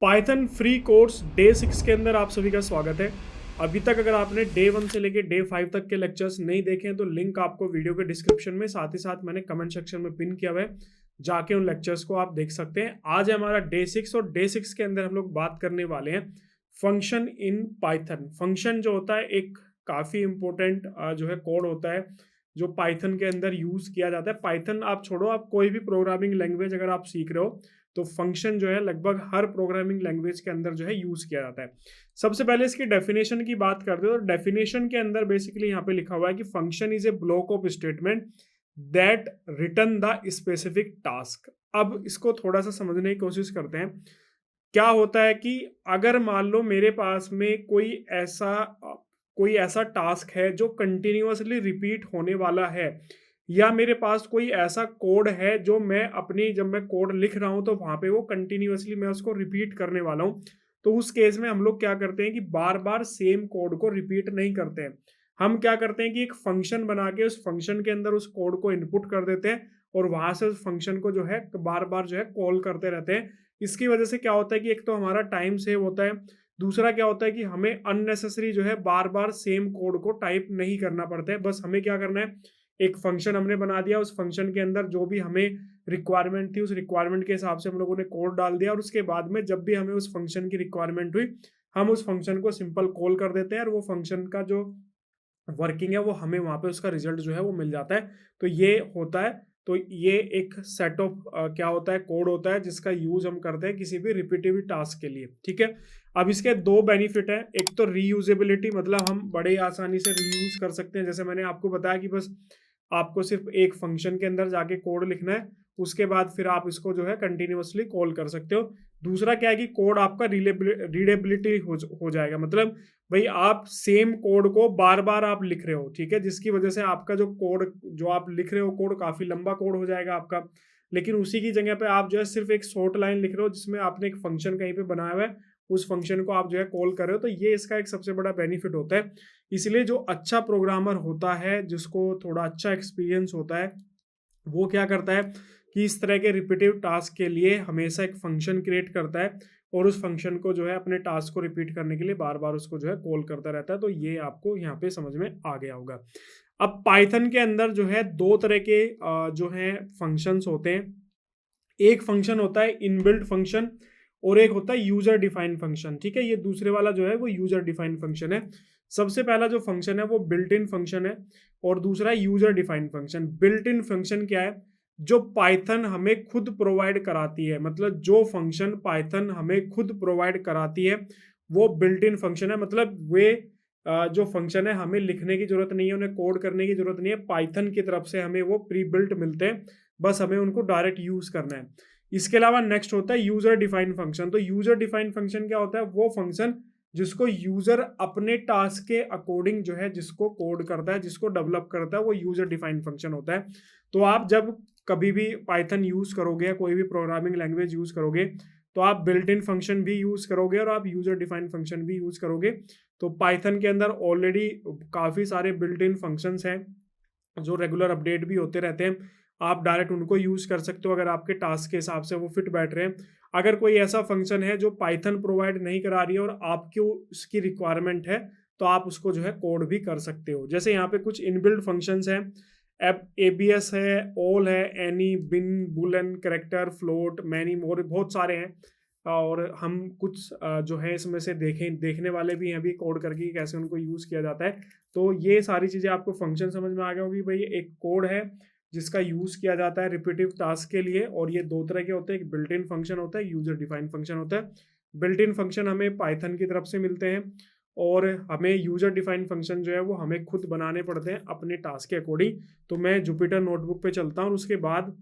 Python free course day 6 के अंदर आप सभी का स्वागत है। अभी तक अगर आपने डे 1 से लेके डे 5 तक के लेक्चर्स नहीं देखे हैं तो लिंक आपको वीडियो के डिस्क्रिप्शन में, साथ ही साथ मैंने कमेंट सेक्शन में पिन किया हुआ है, जाके उन लेक्चर्स को आप देख सकते हैं। आज है हमारा डे 6 और डे 6 के अंदर हम लोग बात करने वाले हैं फंक्शन इन पाइथन। फंक्शन जो होता है एक काफ़ी इंपॉर्टेंट जो है कोड होता है जो पाइथन के अंदर यूज़ किया जाता है। पाइथन आप छोड़ो, आप कोई भी प्रोग्रामिंग लैंग्वेज अगर आप सीख रहे हो तो फंक्शन जो है लगभग हर प्रोग्रामिंग लैंग्वेज के अंदर जो है यूज किया जाता है। सबसे पहले इसकी डेफिनेशन की बात करते हैं तो डेफिनेशन के अंदर बेसिकली यहाँ पे लिखा हुआ है कि function is a block of statement that return the specific task. अब इसको थोड़ा सा समझने की कोशिश करते हैं। क्या होता है कि अगर मान लो मेरे पास में कोई ऐसा टास्क है जो कंटिन्यूअसली रिपीट होने वाला है, या मेरे पास कोई ऐसा कोड है जो जब मैं कोड लिख रहा हूं तो वहां पे वो कंटिन्यूअसली मैं उसको रिपीट करने वाला हूं। तो उस केस में हम लोग क्या करते हैं कि बार बार सेम कोड को रिपीट नहीं करते हैं। हम क्या करते हैं कि एक फंक्शन बना के उस फंक्शन के अंदर उस कोड को इनपुट कर देते हैं और वहां से उस फंक्शन को जो है बार बार जो है कॉल करते रहते हैं। इसकी वजह से क्या होता है कि एक तो हमारा टाइम सेव होता है, दूसरा क्या होता है कि हमें अननेसेसरी जो है बार बार सेम कोड को टाइप नहीं करना पड़ता है। बस हमें क्या करना है, एक फंक्शन हमने बना दिया, उस फंक्शन के अंदर जो भी हमें रिक्वायरमेंट थी उस रिक्वायरमेंट के हिसाब से हम लोगों ने कोड डाल दिया और उसके बाद में जब भी हमें उस फंक्शन की रिक्वायरमेंट हुई हम उस फंक्शन को सिंपल कॉल कर देते हैं और वो फंक्शन का जो वर्किंग है वो हमें वहाँ पे उसका रिजल्ट जो है वो मिल जाता है। तो ये होता है। तो ये एक सेट ऑफ क्या होता है, कोड होता है जिसका यूज हम करते हैं किसी भी रिपीटिव टास्क के लिए। ठीक है। अब इसके दो बेनिफिट है। एक तो रीयूजेबिलिटी, मतलब हम बड़े आसानी से रीयूज कर सकते हैं। जैसे मैंने आपको बताया कि बस आपको सिर्फ एक फंक्शन के अंदर जाके कोड लिखना है, उसके बाद फिर आप इसको जो है कंटिन्यूअसली कॉल कर सकते हो। दूसरा क्या है कि कोड आपका रीडेबिलिटी हो जाएगा। मतलब भाई आप सेम कोड को बार बार आप लिख रहे हो, ठीक है, जिसकी वजह से आपका जो कोड जो आप लिख रहे हो कोड काफी लंबा कोड हो जाएगा आपका। लेकिन उसी की जगह पे आप जो है सिर्फ एक शॉर्ट लाइन लिख रहे हो जिसमें आपने एक फंक्शन कहीं पे बनाया हुआ है, उस फंक्शन को आप जो है कॉल कर रहे हो। तो ये इसका एक सबसे बड़ा बेनिफिट होता है। इसलिए जो अच्छा प्रोग्रामर होता है, जिसको थोड़ा अच्छा एक्सपीरियंस होता है, वो क्या करता है कि इस तरह के रिपीटिव टास्क के लिए हमेशा एक फंक्शन क्रिएट करता है और उस फंक्शन को जो है अपने टास्क को रिपीट करने के लिए बार बार उसको जो है कॉल करता रहता है। तो ये आपको यहाँ पे समझ में आ गया होगा। अब पाइथन के अंदर जो है दो तरह के जो है फंक्शंस होते हैं। एक फंक्शन होता है इनबिल्ट फंक्शन और एक होता है यूजर डिफाइंड फंक्शन। ठीक है, ये दूसरे वाला जो है वो यूजर डिफाइंड फंक्शन है। सबसे पहला जो फंक्शन है वो बिल्ट इन फंक्शन है और दूसरा है user defined function. Built in function क्या है, जो पाइथन हमें खुद प्रोवाइड कराती है। मतलब जो फंक्शन पाइथन हमें खुद प्रोवाइड कराती है वो बिल्ट इन फंक्शन है। मतलब वे जो फंक्शन है हमें लिखने की जरूरत नहीं है, उन्हें कोड करने की जरूरत नहीं है, पाइथन की तरफ से हमें वो प्री बिल्ट मिलते हैं, बस हमें उनको डायरेक्ट यूज करना है। इसके अलावा नेक्स्ट होता है यूजर डिफाइंड फंक्शन। तो यूजर डिफाइंड फंक्शन क्या होता है, वो फंक्शन जिसको यूजर अपने टास्क के अकॉर्डिंग जो है जिसको कोड करता है, जिसको डेवलप करता है, वो यूजर डिफाइंड फंक्शन होता है। तो आप जब कभी भी पाइथन यूज करोगे या कोई भी प्रोग्रामिंग लैंग्वेज यूज करोगे तो आप बिल्ट इन फंक्शन भी यूज करोगे और आप यूजर डिफाइंड फंक्शन भी यूज करोगे। तो पाइथन के अंदर ऑलरेडी काफी सारे बिल्ट इन फंक्शंस हैं जो रेगुलर अपडेट भी होते रहते हैं। आप डायरेक्ट उनको यूज कर सकते हो अगर आपके टास्क के हिसाब से वो फिट बैठ रहे हैं। अगर कोई ऐसा फंक्शन है जो पाइथन प्रोवाइड नहीं करा रही है और आपकी उसकी रिक्वायरमेंट है तो आप उसको जो है कोड भी कर सकते हो। जैसे यहाँ पे कुछ इनबिल्ट फंक्शंस हैं, एबीएस है, ऑल है, एनी, बिन, बुलन, करेक्टर, फ्लोट, मैनी मोर, बहुत सारे हैं। और हम कुछ जो है इसमें से देखने वाले भी हैं अभी कोड करके कैसे उनको यूज किया जाता है। तो ये सारी चीजें आपको फंक्शन समझ में आ गया होगी। भाई एक कोड है जिसका यूज किया जाता है रिपीटिव टास्क के लिए और ये दो तरह के होते हैं, एक बिल्ट इन फंक्शन होता है, यूजर डिफाइंड फंक्शन होता है। बिल्ट इन फंक्शन हमें पाइथन की तरफ से मिलते हैं और हमें यूजर डिफाइंड फंक्शन जो है वो हमें खुद बनाने पड़ते हैं अपने टास्क के अकॉर्डिंग। तो मैं जुपिटर नोटबुक पे चलता हूँ और उसके बाद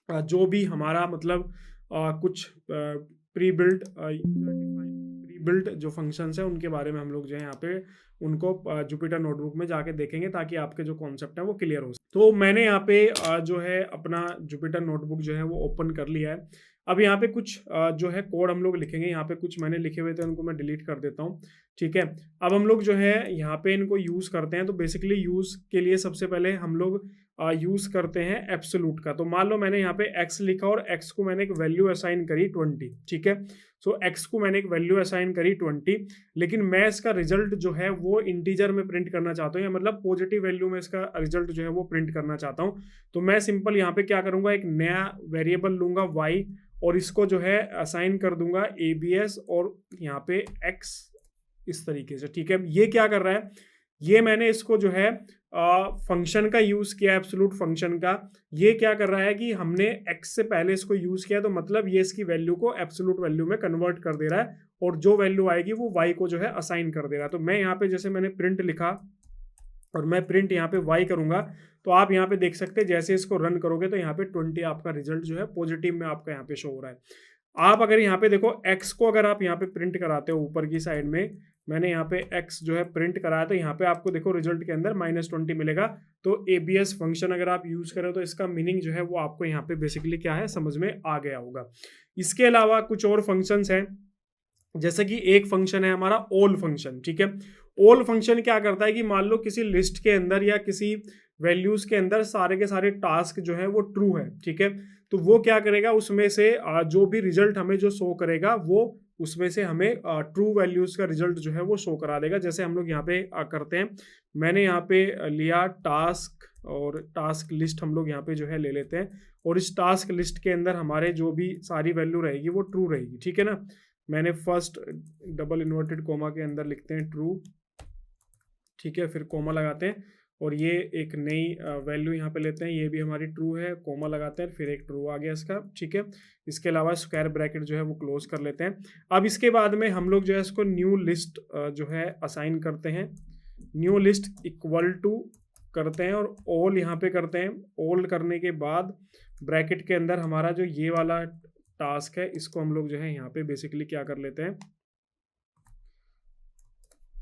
जो भी हमारा मतलब कुछ प्री बिल्ट प्री बिल्ट जो फंक्शंस है उनके बारे में हम लोग जो है यहाँ पे उनको जुपिटर नोटबुक में जाके देखेंगे ताकि आपके जो कॉन्सेप्ट है वो क्लियर हो। तो मैंने यहाँ पे जो है अपना जुपिटर नोटबुक जो है वो ओपन कर लिया है। अब यहाँ पे कुछ जो है कोड हम लोग लिखेंगे। यहाँ पे कुछ मैंने लिखे हुए थे उनको मैं डिलीट कर देता हूँ। ठीक है, अब हम लोग जो है यहाँ पे इनको यूज करते हैं। तो बेसिकली यूज के लिए सबसे पहले हम लोग यूज करते हैं एब्सोल्यूट का। तो मान लो मैंने यहाँ पे x लिखा और x को मैंने एक वैल्यू असाइन करी 20, ठीक है। सो x को मैंने एक वैल्यू असाइन करी 20, लेकिन मैं इसका रिजल्ट जो है वो इंटीजर में प्रिंट करना चाहता हूँ, या मतलब पॉजिटिव वैल्यू में इसका रिजल्ट जो है वो प्रिंट करना चाहता हूँ। तो मैं सिंपल यहाँ पे क्या करूँगा, एक नया वेरिएबल लूंगा y और इसको जो है असाइन कर दूंगा abs और यहाँ पे x इस तरीके से, ठीक है। ये क्या कर रहा है, ये मैंने इसको जो है फंक्शन का यूज किया, एब्सोल्यूट फंक्शन का। ये क्या कर रहा है कि हमने x से पहले इसको यूज किया, तो मतलब ये इसकी वैल्यू को एब्सोल्यूट वैल्यू में कन्वर्ट कर दे रहा है और जो वैल्यू आएगी वो y को जो है असाइन कर दे रहा है। तो मैं यहाँ पे जैसे मैंने प्रिंट लिखा और मैं प्रिंट यहाँ पे y करूंगा, तो आप यहाँ पे देख सकते हैं जैसे इसको रन करोगे तो यहाँ पे 20 आपका रिजल्ट जो है पॉजिटिव में आपका यहाँ पे शो हो रहा है। आप अगर यहाँ पे देखो x को अगर आप यहाँ पे प्रिंट कराते हो ऊपर की साइड में, मैंने यहाँ पे x जो है प्रिंट कराया, तो यहाँ पे आपको देखो रिजल्ट के अंदर -20 मिलेगा। तो abs फंक्शन अगर आप यूज करें तो इसका मीनिंग जो है वो आपको यहाँ पे बेसिकली क्या है समझ में आ गया होगा। इसके अलावा कुछ और फंक्शंस हैं, जैसे कि एक फंक्शन है हमारा ऑल फंक्शन, ठीक है। ऑल फंक्शन क्या करता है कि मान लो किसी लिस्ट के अंदर या किसी वैल्यूज के अंदर सारे के सारे टास्क जो है वो ट्रू है, ठीक है। तो वो क्या करेगा, उसमें से जो भी रिजल्ट हमें जो शो करेगा वो उसमें से हमें ट्रू वैल्यूज का रिजल्ट जो है वो शो करा देगा। जैसे हम लोग यहाँ पे करते हैं, मैंने यहाँ पे लिया टास्क और टास्क लिस्ट हम लोग यहाँ पे जो है ले लेते हैं, और इस टास्क लिस्ट के अंदर हमारे जो भी सारी वैल्यू रहेगी वो ट्रू रहेगी, ठीक है ना। मैंने फर्स्ट डबल इन्वर्टेड कोमा के अंदर लिखते हैं ट्रू, ठीक है, फिर कोमा लगाते हैं और ये एक नई वैल्यू यहाँ पे लेते हैं, ये भी हमारी ट्रू है, कोमा लगाते हैं, फिर एक ट्रू आ गया इसका, ठीक है। इसके अलावा स्क्वायर ब्रैकेट जो है वो क्लोज कर लेते हैं। अब इसके बाद में हम लोग जो है इसको न्यू लिस्ट जो है असाइन करते हैं, न्यू लिस्ट इक्वल टू करते हैं और ऑल यहाँ पे करते हैं। ऑल करने के बाद ब्रैकेट के अंदर हमारा जो ये वाला टास्क है इसको हम लोग जो है यहाँ पे बेसिकली क्या कर लेते हैं,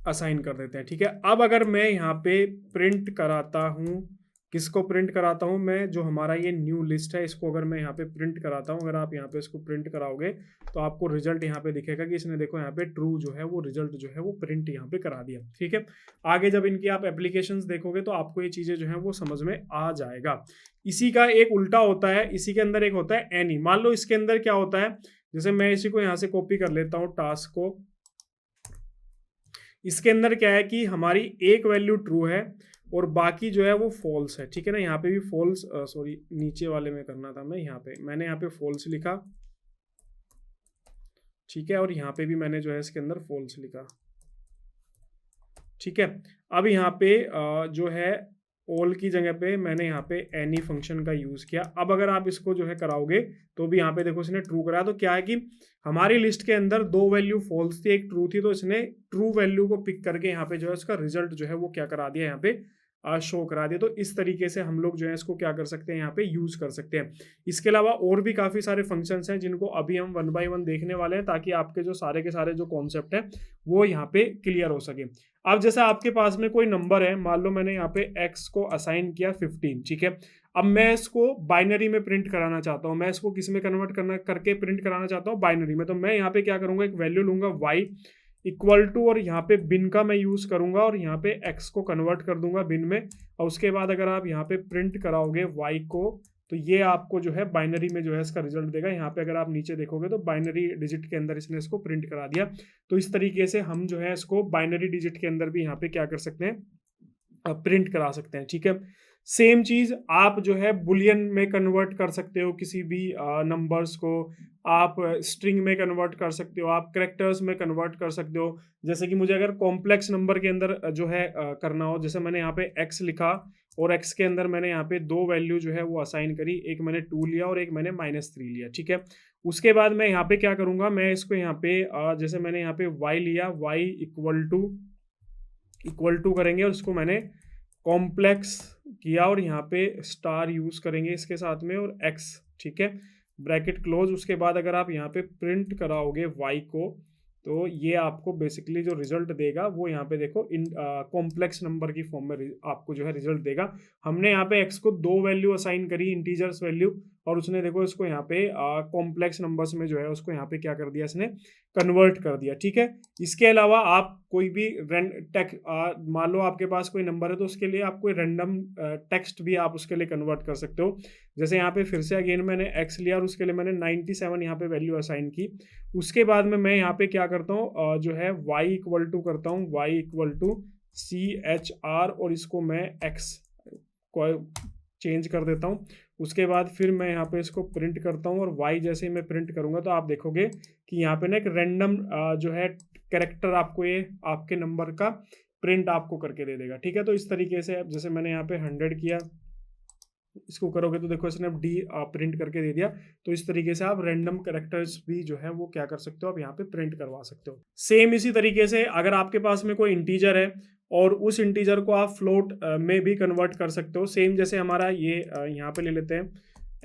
असाइन कर देते हैं, ठीक है। अब अगर मैं यहाँ पे प्रिंट कराता हूँ, किसको प्रिंट कराता हूँ मैं, जो हमारा ये न्यू लिस्ट है इसको अगर मैं यहाँ पे प्रिंट कराता हूँ, अगर आप यहाँ पे इसको प्रिंट कराओगे तो आपको रिजल्ट यहाँ पे दिखेगा कि इसने देखो यहाँ पे ट्रू जो है वो रिजल्ट जो है वो प्रिंट यहाँ पे करा दिया, ठीक है। आगे जब इनकी आप एप्लीकेशंस देखोगे तो आपको ये चीज़ें जो है वो समझ में आ जाएगा। इसी का एक उल्टा होता है, इसी के अंदर एक होता है एनी। मान लो इसके अंदर क्या होता है, जैसे मैं इसी को यहाँ से कॉपी कर लेता हूँ टास्क को, इसके अंदर क्या है कि हमारी एक वैल्यू ट्रू है और बाकी जो है वो फॉल्स है, ठीक है ना। यहाँ पे भी फॉल्स, सॉरी नीचे वाले में करना था, मैं यहाँ पे मैंने यहाँ पे फॉल्स लिखा, ठीक है, और यहाँ पे भी मैंने जो है इसके अंदर फॉल्स लिखा, ठीक है। अब यहाँ पे जो है ऑल की जगह पे मैंने यहाँ पे एनी फंक्शन का यूज किया। अब अगर आप इसको जो है कराओगे तो भी यहाँ पे देखो इसने ट्रू कराया, तो क्या है कि हमारी लिस्ट के अंदर दो वैल्यू फॉल्स थी, एक ट्रू थी, तो इसने ट्रू वैल्यू को पिक करके यहाँ पे जो है उसका रिजल्ट जो है वो क्या करा दिया, यहाँ पे शो करा दिया। तो इस तरीके से हम लोग जो है इसको क्या कर सकते हैं, यहाँ पे यूज कर सकते हैं। इसके अलावा और भी काफी सारे फंक्शंस हैं जिनको अभी हम 1 बाय 1 देखने वाले हैं, ताकि आपके जो सारे के सारे जो कॉन्सेप्ट है वो यहाँ पे क्लियर हो सके। अब जैसे आपके पास में कोई नंबर है, मान लो मैंने यहाँ पे x को असाइन किया 15, ठीक है। अब मैं इसको बाइनरी में प्रिंट कराना चाहता हूँ, मैं इसको किस में कन्वर्ट करना करके प्रिंट कराना चाहता हूँ, बाइनरी में। तो मैं यहाँ पे क्या करूंगा, एक वैल्यू लूंगा y इक्वल टू, और यहाँ पे बिन का मैं यूज करूंगा और यहाँ पे x को कन्वर्ट कर दूंगा बिन में, और उसके बाद अगर आप यहाँ पे प्रिंट कराओगे y को तो ये आपको जो है बाइनरी में जो है इसका रिजल्ट देगा। यहाँ पे अगर आप नीचे देखोगे तो बाइनरी डिजिट के अंदर इसने इसको प्रिंट करा दिया। तो इस तरीके से हम जो है इसको बाइनरी डिजिट के अंदर भी यहाँ पे क्या कर सकते हैं, प्रिंट करा सकते हैं, ठीक है। सेम चीज आप जो है बुलियन में कन्वर्ट कर सकते हो, किसी भी नंबर्स को आप स्ट्रिंग में कन्वर्ट कर सकते हो, आप कैरेक्टर्स में कन्वर्ट कर सकते हो। जैसे कि मुझे अगर कॉम्प्लेक्स नंबर के अंदर जो है करना हो, जैसे मैंने यहाँ पे x लिखा और x के अंदर मैंने यहाँ पे दो वैल्यू जो है वो असाइन करी, एक मैंने 2 लिया और एक मैंने -3 लिया, ठीक है। उसके बाद मैं यहाँ पे क्या करूँगा, मैं इसको यहाँ पे जैसे मैंने यहाँ पे y लिया, y इक्वल टू करेंगे और उसको मैंने कॉम्प्लेक्स किया और यहाँ पे स्टार यूज करेंगे इसके साथ में और x, ठीक है, ब्रैकेट क्लोज। उसके बाद अगर आप यहाँ पे प्रिंट कराओगे y को तो ये आपको बेसिकली जो रिजल्ट देगा वो यहाँ पे देखो इन कॉम्प्लेक्स नंबर की फॉर्म में आपको जो है रिजल्ट देगा। हमने यहाँ पे x को दो वैल्यू असाइन करी, इंटीजर्स वैल्यू, और उसने देखो इसको यहाँ पे कॉम्प्लेक्स नंबर्स में जो है उसको यहाँ पे क्या कर दिया इसने, कन्वर्ट कर दिया। ठीक है, इसके अलावा आप कोई भी मान लो आपके पास कोई नंबर है तो उसके लिए आप कोई रैंडम टेक्स्ट भी आप उसके लिए कन्वर्ट कर सकते हो। जैसे यहाँ पे फिर से अगेन मैंने एक्स लिया और उसके लिए मैंने 97 यहाँ पे वैल्यू असाइन की। उसके बाद में मैं यहाँ पे क्या करता हूँ, जो है y इक्वल टू करता हूँ, y इक्वल टू CHR और इसको मैं x को चेंज कर देता हूँ। उसके बाद फिर मैं यहाँ पे इसको प्रिंट करता हूँ और y जैसे ही मैं प्रिंट करूँगा तो आप देखोगे कि यहाँ पे ना एक रैंडम जो है कैरेक्टर आपको ये आपके नंबर का प्रिंट आपको करके दे देगा। ठीक है, तो इस तरीके से जैसे मैंने यहाँ पे 100 किया, इसको करोगे तो देखो इसने अब डी प्रिंट करके दे दिया। तो इस तरीके से आप रैंडम कैरेक्टर्स भी जो है वो क्या कर सकते हो, आप यहाँ पे प्रिंट करवा सकते हो। सेम इसी तरीके से अगर आपके पास में कोई इंटीजर है और उस इंटीजर को आप फ्लोट में भी कन्वर्ट कर सकते हो। सेम जैसे हमारा ये यहाँ पे ले लेते हैं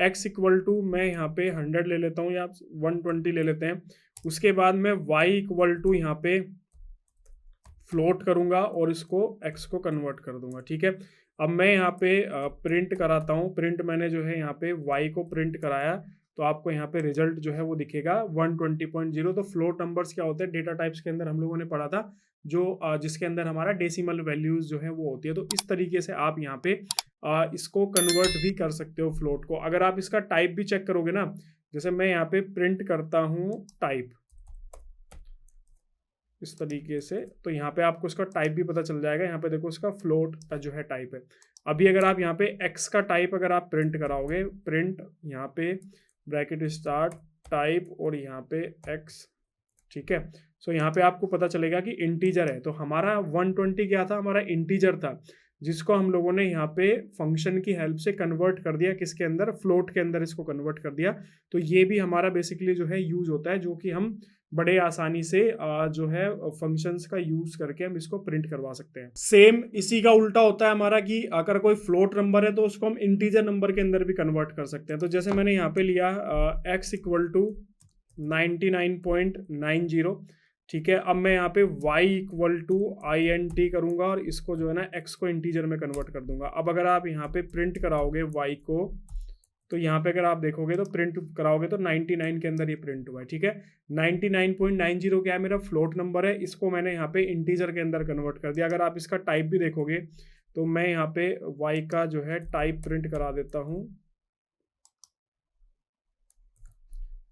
x इक्वल टू, मैं यहाँ पे 100 ले लेता हूँ या 120 ले लेते हैं। उसके बाद मैं y इक्वल टू यहाँ पे फ्लोट करूंगा और इसको x को कन्वर्ट कर दूंगा। ठीक है, अब मैं यहाँ पे प्रिंट कराता हूँ। प्रिंट मैंने जो है यहाँ पे y को प्रिंट कराया तो आपको यहाँ पे रिजल्ट जो है वो दिखेगा 120.0। तो फ्लोट नंबर्स क्या होते हैं, डेटा टाइप्स के अंदर हम लोगों ने पढ़ा था, जो जिसके अंदर हमारा डेसिमल वैल्यूज जो है वो होती है। तो इस तरीके से आप यहाँ पे इसको कन्वर्ट भी कर सकते हो फ्लोट को। अगर आप इसका टाइप भी चेक करोगे ना, जैसे मैं यहाँ पे प्रिंट करता हूँ टाइप इस तरीके से, तो यहाँ पे आपको इसका टाइप भी पता चल जाएगा। यहाँ पे देखो इसका फ्लोट जो है टाइप है। अभी अगर आप यहाँ पे x का टाइप अगर आप प्रिंट कराओगे, प्रिंट यहाँ पे ब्रैकेट स्टार्ट टाइप और यहाँ पे x, ठीक है, सो यहाँ पे आपको पता चलेगा कि इंटीजर है। तो हमारा 120 क्या था, हमारा इंटीजर था, जिसको हम लोगों ने यहाँ पे फंक्शन की हेल्प से कन्वर्ट कर दिया, किसके अंदर, फ्लोट के अंदर इसको कन्वर्ट कर दिया। तो ये भी हमारा बेसिकली जो है यूज होता है, जो कि हम बड़े आसानी से जो है फंक्शंस का यूज करके हम इसको प्रिंट करवा सकते हैं। सेम इसी का उल्टा होता है हमारा कि अगर कोई फ्लोट नंबर है तो उसको हम इंटीजर नंबर के अंदर भी कन्वर्ट कर सकते हैं। तो जैसे मैंने यहाँ पे लिया x इक्वल टू 99.90, ठीक है। अब मैं यहाँ पे y इक्वल टू INT करूंगा और इसको जो है ना x को इंटीजर में कन्वर्ट कर दूंगा। अब अगर आप यहाँ पे प्रिंट कराओगे y को, तो यहाँ पे अगर आप देखोगे तो प्रिंट कराओगे तो 99 के अंदर ये प्रिंट हुआ है। ठीक है, 99.90 क्या है, मेरा फ्लोट नंबर है, इसको मैंने यहाँ पे इंटीजर के अंदर कन्वर्ट कर दिया। अगर आप इसका टाइप भी देखोगे तो मैं यहाँ पे y का जो है टाइप प्रिंट करा देता हूँ।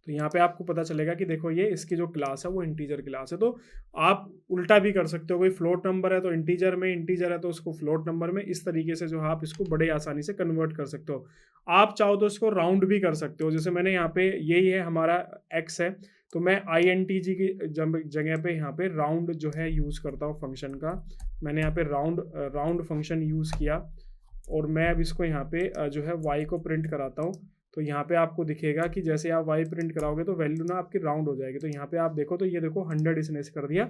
तो यहाँ पे आपको पता चलेगा कि देखो ये इसकी जो क्लास है वो इंटीजर क्लास है। तो आप उल्टा भी कर सकते हो, कोई फ्लोट नंबर है तो इंटीजर में, इंटीजर है तो उसको फ्लोट नंबर में, इस तरीके से जो है आप इसको बड़े आसानी से कन्वर्ट कर सकते हो। आप चाहो तो इसको राउंड भी कर सकते हो। जैसे मैंने यहाँ पे यही है हमारा x है, तो मैं INTG की जगह पे यहाँ पे राउंड जो है यूज़ करता हूँ फंक्शन का। मैंने यहाँ पे राउंड फंक्शन यूज़ किया और मैं अब इसको यहाँ पे जो है y को प्रिंट कराता हूँ। तो यहाँ पे आपको दिखेगा कि जैसे आप y प्रिंट कराओगे तो वैल्यू ना आपकी राउंड हो जाएगी। तो यहाँ पे आप देखो तो ये देखो 100 इसने कर दिया,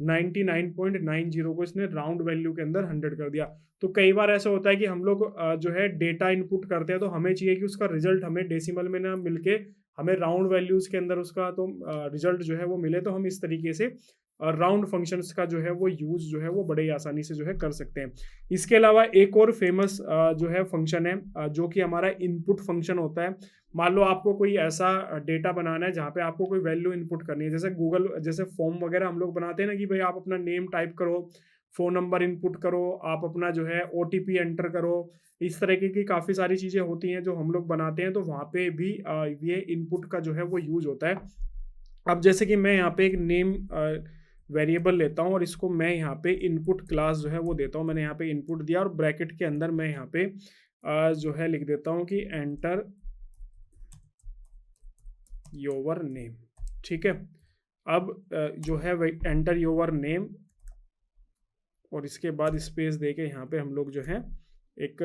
99.90 को इसने राउंड वैल्यू के अंदर 100 कर दिया। तो कई बार ऐसा होता है कि हम लोग जो है डेटा इनपुट करते हैं तो हमें चाहिए कि उसका रिजल्ट हमें डेसिमल में ना मिलके हमें राउंड वैल्यूज के अंदर उसका तो रिजल्ट जो है वो मिले। तो हम इस तरीके से राउंड फंक्शंस का जो है वो यूज जो है वो बड़े ही आसानी से जो है कर सकते हैं। इसके अलावा एक और फेमस जो है फंक्शन है जो कि हमारा इनपुट फंक्शन होता है। मान लो आपको कोई ऐसा डेटा बनाना है जहाँ पे आपको कोई वैल्यू इनपुट करनी है, जैसे गूगल जैसे फॉर्म वगैरह हम लोग बनाते हैं ना कि भाई आप अपना नेम टाइप करो, फ़ोन नंबर इनपुट करो, आप अपना जो है OTP एंटर करो, इस तरीके की काफ़ी सारी चीज़ें होती हैं जो हम लोग बनाते हैं। तो वहाँ पे भी ये इनपुट का जो है वो यूज होता है। अब जैसे कि मैं यहाँ पे एक नेम वेरिएबल लेता हूँ और इसको मैं यहाँ पे इनपुट क्लास जो है वो देता हूँ। मैंने यहाँ पे इनपुट दिया और ब्रैकेट के अंदर मैं यहाँ पे जो है लिख देता हूँ कि एंटर योर नेम। ठीक है, अब जो है एंटर योर नेम और इसके बाद स्पेस दे के यहाँ पे हम लोग जो है एक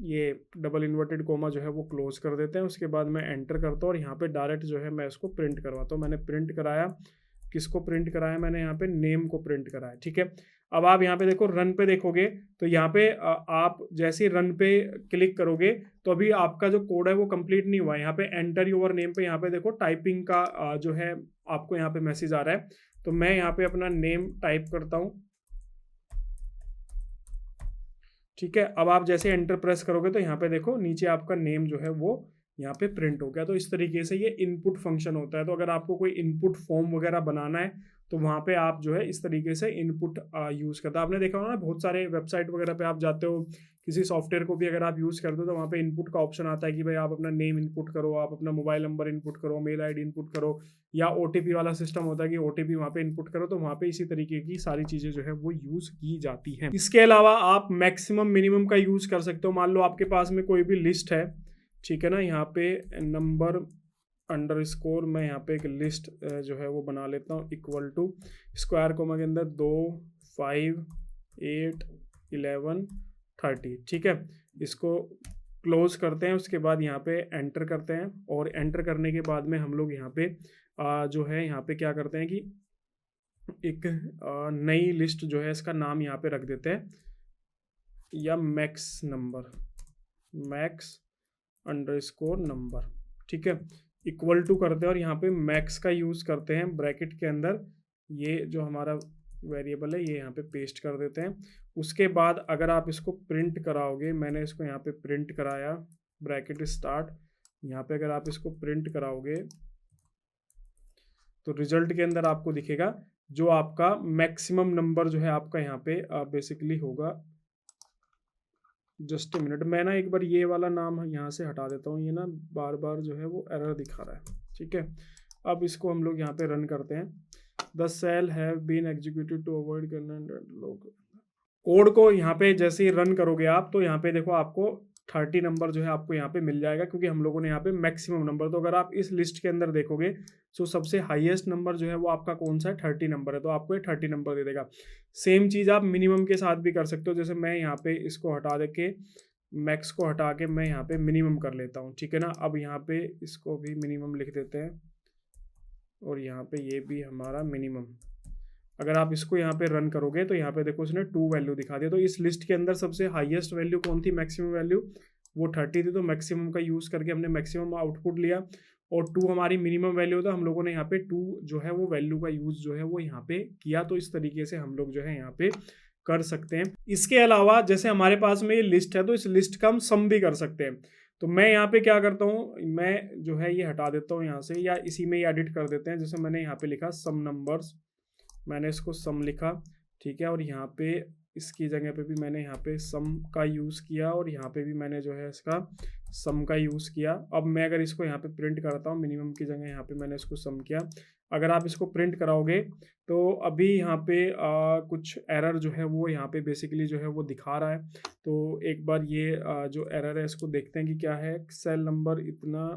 ये डबल इन्वर्टेड कोमा जो है वो क्लोज कर देते हैं। उसके बाद मैं एंटर करता हूँ और यहाँ पे डायरेक्ट जो है मैं इसको प्रिंट करवाता हूँ। मैंने प्रिंट कराया, किसको प्रिंट कराया, मैंने यहाँ पे नेम को प्रिंट कराया। ठीक है, अब आप यहाँ पे देखो रन पे देखोगे तो यहाँ पे आप जैसे रन पे क्लिक करोगे तो अभी आपका जो कोड है वो कंप्लीट नहीं हुआ है। यहाँ पे एंटर योर नेम पे यहाँ पे देखो टाइपिंग का जो है आपको यहाँ पे मैसेज आ रहा है। तो मैं यहाँ पे अपना नेम टाइप करता हूँ। ठीक है, अब आप जैसे एंटर प्रेस करोगे तो यहाँ पे देखो नीचे आपका नेम जो है वो यहाँ पे प्रिंट हो गया। तो इस तरीके से ये इनपुट फंक्शन होता है। तो अगर आपको कोई इनपुट फॉर्म वगैरह बनाना है तो वहाँ पे आप जो है इस तरीके से इनपुट यूज़ करते हो। आपने देखा होगा ना, बहुत सारे वेबसाइट वगैरह पे आप जाते हो, किसी सॉफ्टवेयर को भी अगर आप यूज़ करते हो तो वहाँ पे इनपुट का ऑप्शन आता है कि भाई आप अपना नेम इनपुट करो, आप अपना मोबाइल नंबर इनपुट करो, मेल आईडी इनपुट करो, या ओटीपी वाला सिस्टम होता है कि ओटीपी वहाँ पे इनपुट करो। तो वहाँ पे इसी तरीके की सारी चीज़ें जो है वो यूज़ की जाती हैं। इसके अलावा आप मैक्सिमम मिनिमम का यूज़ कर सकते हो। मान लो आपके पास में कोई भी लिस्ट है, ठीक है ना, यहाँ पे नंबर अंडरस्कोर मैं यहाँ पे एक लिस्ट जो है वो बना लेता हूँ, इक्वल टू स्क्वायर कोमा के अंदर 2 5 8 11 30, ठीक है। इसको क्लोज करते हैं, उसके बाद यहाँ पे एंटर करते हैं, और एंटर करने के बाद में हम लोग यहाँ पे जो है यहाँ पे क्या करते हैं कि एक नई लिस्ट जो है इसका नाम यहाँ पे रख देते हैं, या max number, max underscore number, ठीक है, इक्वल टू करते हैं, और यहाँ पे मैक्स का यूज़ करते हैं ब्रैकेट के अंदर। ये जो हमारा वेरिएबल है ये यहाँ पे पेस्ट कर देते हैं। उसके बाद अगर आप इसको प्रिंट कराओगे, मैंने इसको यहाँ पे प्रिंट कराया, ब्रैकेट स्टार्ट, यहाँ पे अगर आप इसको प्रिंट कराओगे तो रिजल्ट के अंदर आपको दिखेगा जो आपका मैक्सिमम नंबर जो है आपका यहाँ पे बेसिकली होगा। जस्ट ए मिनट, मैं ना एक बार ये वाला नाम यहाँ से हटा देता हूँ, ये ना बार बार जो है वो एरर दिखा रहा है, ठीक है। अब इसको हम लोग यहाँ पे रन करते हैं। The cell have been executed to avoid करना लोग। कोड को यहाँ पे जैसे ही रन करोगे आप, तो यहाँ पे देखो आपको 30 नंबर जो है आपको यहाँ पे मिल जाएगा, क्योंकि हम लोगों ने यहाँ पे मैक्सिमम नंबर। तो अगर आप इस लिस्ट के अंदर देखोगे तो सबसे हाईएस्ट नंबर जो है वो आपका कौन सा है, 30 नंबर है, तो आपको ये 30 नंबर दे देगा। सेम चीज़ आप मिनिमम के साथ भी कर सकते हो। जैसे मैं यहाँ पे इसको हटा दे के, मैक्स को हटा के मैं यहाँ पे मिनिमम कर लेता हूँ, ठीक है ना। अब यहाँ पे इसको भी मिनिमम लिख देते हैं, और यहाँ पे ये भी हमारा मिनिमम। अगर आप इसको यहाँ पे रन करोगे तो यहाँ पे देखो उसने 2 वैल्यू दिखा दिया। तो इस लिस्ट के अंदर सबसे हाईएस्ट वैल्यू कौन थी, मैक्सिमम वैल्यू, वो 30 थी। तो मैक्सिमम का यूज़ करके हमने मैक्सिमम आउटपुट लिया, और 2 हमारी मिनिमम वैल्यू था, हम लोगों ने यहाँ पे 2 जो है वो वैल्यू का यूज़ जो है वो यहाँ पे किया। तो इस तरीके से हम लोग जो है यहाँ पे कर सकते हैं। इसके अलावा जैसे हमारे पास में ये लिस्ट है, तो इस लिस्ट का हम सम भी कर सकते हैं। तो मैं यहाँ पे क्या करता हूँ, मैं जो है ये हटा देता हूँ यहाँ से, या इसी में ही एडिट कर देते हैं। जैसे मैंने यहाँ पे लिखा सम नंबर्स, मैंने इसको सम लिखा, ठीक है, और यहाँ पे इसकी जगह पे भी मैंने यहाँ पे सम का यूज़ किया, और यहाँ पे भी मैंने जो है इसका सम का यूज़ किया। अब मैं अगर इसको यहाँ पे प्रिंट करता हूँ, मिनिमम की जगह यहाँ पे मैंने इसको सम किया। अगर आप इसको प्रिंट कराओगे तो अभी यहाँ पे कुछ एरर जो है वो यहाँ पे बेसिकली जो है वो दिखा रहा है। तो एक बार ये जो एरर है इसको देखते हैं कि क्या है। सेल नंबर इतना,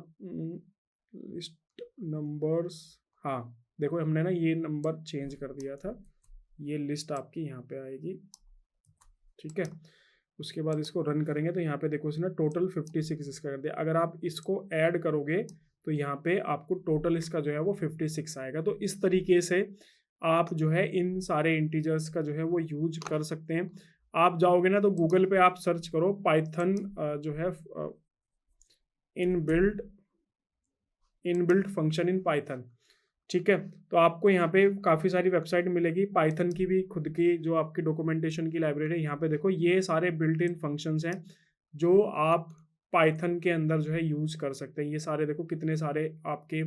लिस्ट नंबर्स, हाँ देखो हमने ना ये नंबर चेंज कर दिया था, ये लिस्ट आपकी यहाँ पे आएगी, ठीक है। उसके बाद इसको रन करेंगे तो यहाँ पे देखो इसने टोटल 56 इसका कर दिया। अगर आप इसको ऐड करोगे तो यहाँ पे आपको टोटल इसका जो है वो 56 आएगा। तो इस तरीके से आप जो है इन सारे इंटीजर्स का जो है वो यूज कर सकते हैं। आप जाओगे ना तो गूगल पे आप सर्च करो पाइथन जो है इनबिल्ट फंक्शन इन पाइथन, ठीक है। तो आपको यहाँ पे काफ़ी सारी वेबसाइट मिलेगी, पाइथन की भी खुद की जो आपकी डॉक्यूमेंटेशन की लाइब्रेरी है। यहाँ पे देखो ये सारे बिल्ट इन फंक्शंस हैं जो आप पाइथन के अंदर जो है यूज़ कर सकते हैं। ये सारे देखो कितने सारे आपके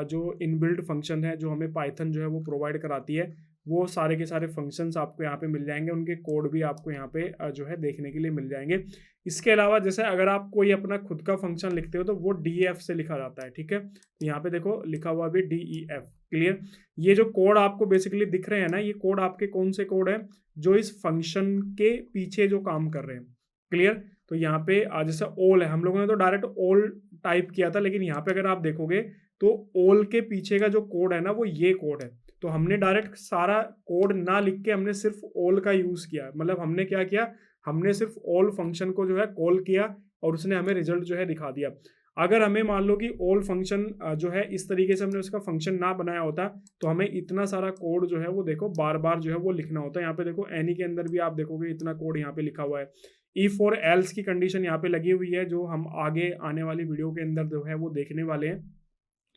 जो इनबिल्ट फंक्शन है जो हमें पाइथन जो है वो प्रोवाइड कराती है, वो सारे के सारे फंक्शंस आपको यहाँ पे मिल जाएंगे, उनके कोड भी आपको यहाँ पे जो है देखने के लिए मिल जाएंगे। इसके अलावा जैसे अगर आप कोई अपना खुद का फंक्शन लिखते हो तो वो DEF से लिखा जाता है, ठीक है। तो यहाँ पे देखो लिखा हुआ भी DEF, क्लियर। ये जो कोड आपको बेसिकली दिख रहे हैं ना, ये कोड आपके कौन से कोड है जो इस फंक्शन के पीछे जो काम कर रहे हैं, क्लियर। तो यहाँ पे जैसे ऑल है, हम लोगों ने तो डायरेक्ट ऑल टाइप किया था, लेकिन यहाँ पे अगर आप देखोगे तो ऑल के पीछे का जो कोड है ना वो ये कोड है। तो हमने डायरेक्ट सारा कोड ना लिख के हमने सिर्फ ऑल का यूज़ किया, मतलब हमने क्या किया, हमने सिर्फ ऑल फंक्शन को जो है कॉल किया और उसने हमें रिजल्ट जो है दिखा दिया। अगर हमें मान लो कि ऑल फंक्शन जो है इस तरीके से हमने उसका फंक्शन ना बनाया होता तो हमें इतना सारा कोड जो है वो देखो बार बार जो है वो लिखना होता है। यहाँ पे देखो एनी के अंदर भी आप देखोगे इतना कोड यहाँ पे लिखा हुआ है। इफ और एल्स की कंडीशन यहाँ पे लगी हुई है जो हम आगे आने वाली वीडियो के अंदर जो है वो देखने वाले हैं।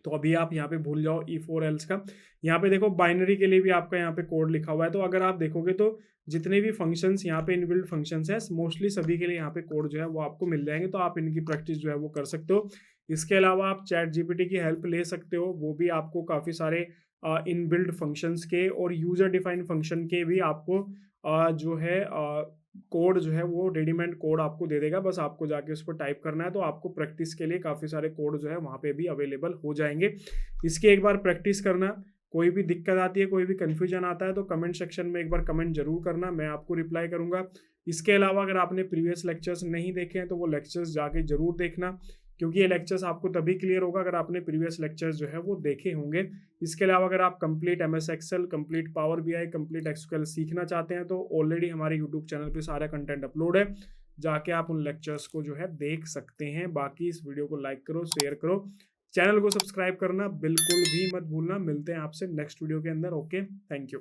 तो अभी आप यहाँ पे भूल जाओ E4 else का। यहाँ पे देखो बाइनरी के लिए भी आपका यहाँ पे कोड लिखा हुआ है, तो अगर आप देखोगे तो जितने भी फंक्शंस यहाँ पे इनबिल्ट फंक्शंस है मोस्टली सभी के लिए यहाँ पे कोड जो है वो आपको मिल जाएंगे, तो आप इनकी प्रैक्टिस जो है वो कर सकते हो। इसके अलावा आप चैट जीपीटी की हेल्प ले सकते हो, वो भी आपको काफ़ी सारे इनबिल्ट फंक्शंस के और यूजर डिफाइंड फंक्शन के भी आपको जो है कोड जो है वो रेडीमेड कोड आपको दे देगा, बस आपको जाके उस पर टाइप करना है। तो आपको प्रैक्टिस के लिए काफ़ी सारे कोड जो है वहाँ पे भी अवेलेबल हो जाएंगे। इसकी एक बार प्रैक्टिस करना। कोई भी दिक्कत आती है, कोई भी कन्फ्यूजन आता है तो कमेंट सेक्शन में एक बार कमेंट जरूर करना, मैं आपको रिप्लाई करूंगा। इसके अलावा अगर आपने प्रीवियस लेक्चर्स नहीं देखे हैं तो वो लेक्चर्स जाके जरूर देखना, क्योंकि ये लेक्चर्स आपको तभी क्लियर होगा अगर आपने प्रीवियस लेक्चर्स जो है वो देखे होंगे। इसके अलावा अगर आप complete MS Excel, complete power BI, complete SQL सीखना चाहते हैं तो ऑलरेडी हमारे यूट्यूब चैनल पे सारा कंटेंट अपलोड है, जाके आप उन लेक्चर्स को जो है देख सकते हैं। बाकी इस वीडियो को लाइक करो, शेयर करो, चैनल को सब्सक्राइब करना बिल्कुल भी मत भूलना। मिलते हैं आपसे नेक्स्ट वीडियो के अंदर। Okay, thank you.